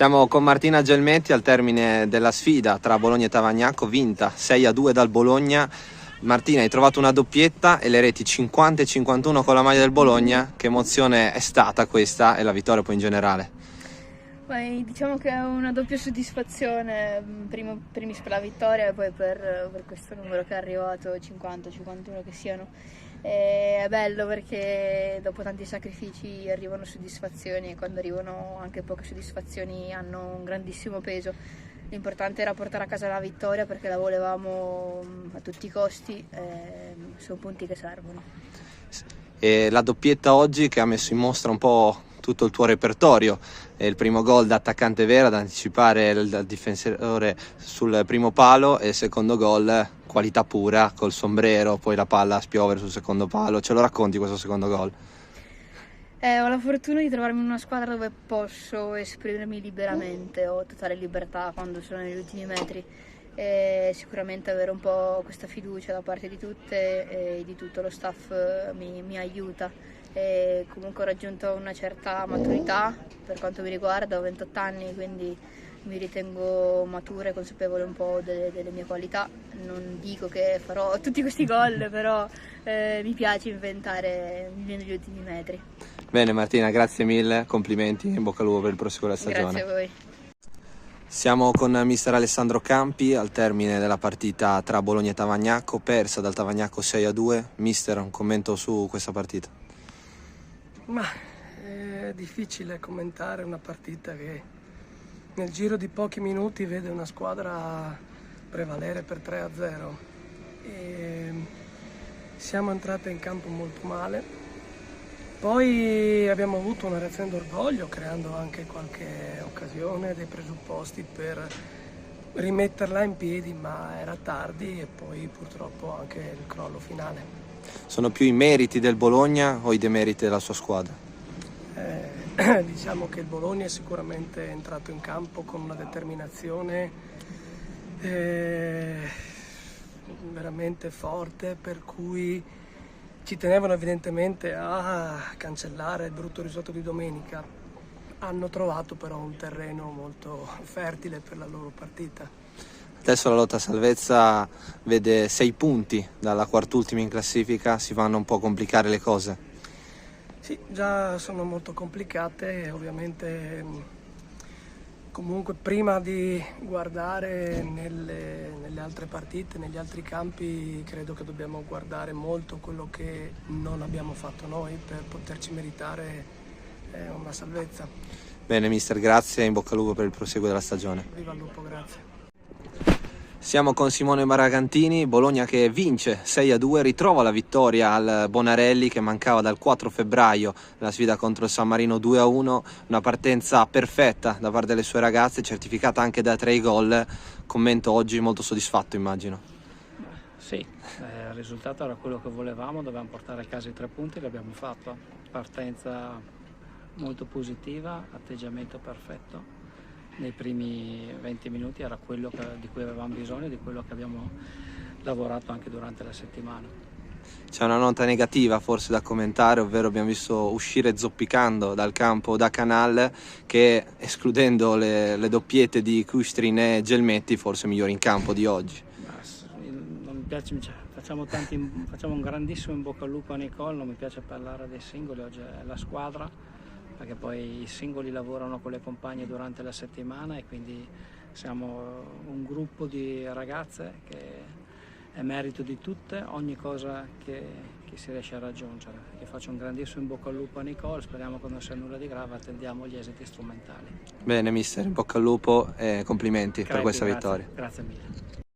Siamo con Martina Gelmetti al termine della sfida tra Bologna e Tavagnacco, vinta 6-2 dal Bologna. Martina, hai trovato una doppietta e le reti 50 e 51 con la maglia del Bologna. Che emozione è stata questa e la vittoria poi in generale? Beh, diciamo che è una doppia soddisfazione, primis per la vittoria e poi per questo numero che è arrivato, 50-51 che siano. È bello perché dopo tanti sacrifici arrivano soddisfazioni e quando arrivano anche poche soddisfazioni hanno un grandissimo peso. L'importante era portare a casa la vittoria perché la volevamo a tutti i costi, sono punti che servono. E la doppietta oggi che ha messo in mostra un po' tutto il tuo repertorio, il primo gol da attaccante vera, da anticipare il difensore sul primo palo, e il secondo gol qualità pura col sombrero, poi la palla a spiovere sul secondo palo. Ce lo racconti questo secondo gol? Ho la fortuna di trovarmi in una squadra dove posso esprimermi liberamente, ho totale libertà quando sono negli ultimi metri. E sicuramente avere un po' questa fiducia da parte di tutte e di tutto lo staff mi aiuta. E comunque ho raggiunto una certa maturità per quanto mi riguarda, ho 28 anni, quindi mi ritengo matura e consapevole un po' delle mie qualità. Non dico che farò tutti questi gol, però mi piace inventare negli ultimi metri. Bene Martina, grazie mille, complimenti, in bocca al lupo per il proseguo della stagione. Grazie a voi. Siamo con mister Alessandro Campi al termine della partita tra Bologna e Tavagnacco, persa dal Tavagnacco 6-2. Mister, un commento su questa partita? Ma è difficile commentare una partita che nel giro di pochi minuti vede una squadra prevalere per 3-0 e siamo entrate in campo molto male. Poi abbiamo avuto una reazione d'orgoglio creando anche qualche occasione, dei presupposti per rimetterla in piedi, ma era tardi e poi purtroppo anche il crollo finale. Sono più i meriti del Bologna o i demeriti della sua squadra? Diciamo che il Bologna è sicuramente entrato in campo con una determinazione veramente forte, per cui ci tenevano evidentemente a cancellare il brutto risultato di domenica. Hanno trovato però un terreno molto fertile per la loro partita. Adesso la lotta a salvezza vede 6 punti dalla quart'ultima in classifica, si vanno un po' a complicare le cose. Sì, già sono molto complicate e ovviamente comunque prima di guardare nelle altre partite, negli altri campi, credo che dobbiamo guardare molto quello che non abbiamo fatto noi per poterci meritare una salvezza. Bene mister, grazie e in bocca al lupo per il proseguo della stagione. Viva il lupo, grazie. Siamo con Simone Maragantini, Bologna che vince 6-2, ritrova la vittoria al Bonarelli che mancava dal 4 febbraio nella sfida contro il San Marino 2-1, una partenza perfetta da parte delle sue ragazze, certificata anche da 3 gol. Commento oggi molto soddisfatto, immagino. Sì, il risultato era quello che volevamo, dovevamo portare a casa i 3 punti, l'abbiamo fatto. Partenza molto positiva, atteggiamento perfetto. Nei primi 20 minuti era quello di cui avevamo bisogno, di quello che abbiamo lavorato anche durante la settimana. C'è una nota negativa forse da commentare, ovvero abbiamo visto uscire zoppicando dal campo da Canal, che escludendo le doppiette di Kustrin e Gelmetti forse migliore in campo di oggi. Non mi piace, facciamo un grandissimo in bocca al lupo a Nicole, non mi piace parlare dei singoli, oggi è la squadra, perché poi i singoli lavorano con le compagne durante la settimana e quindi siamo un gruppo di ragazze che è merito di tutte, ogni cosa che si riesce a raggiungere. Io faccio un grandissimo in bocca al lupo a Nicole, speriamo che non sia nulla di grave, attendiamo gli esiti strumentali. Bene mister, in bocca al lupo e complimenti per questa vittoria. Grazie mille.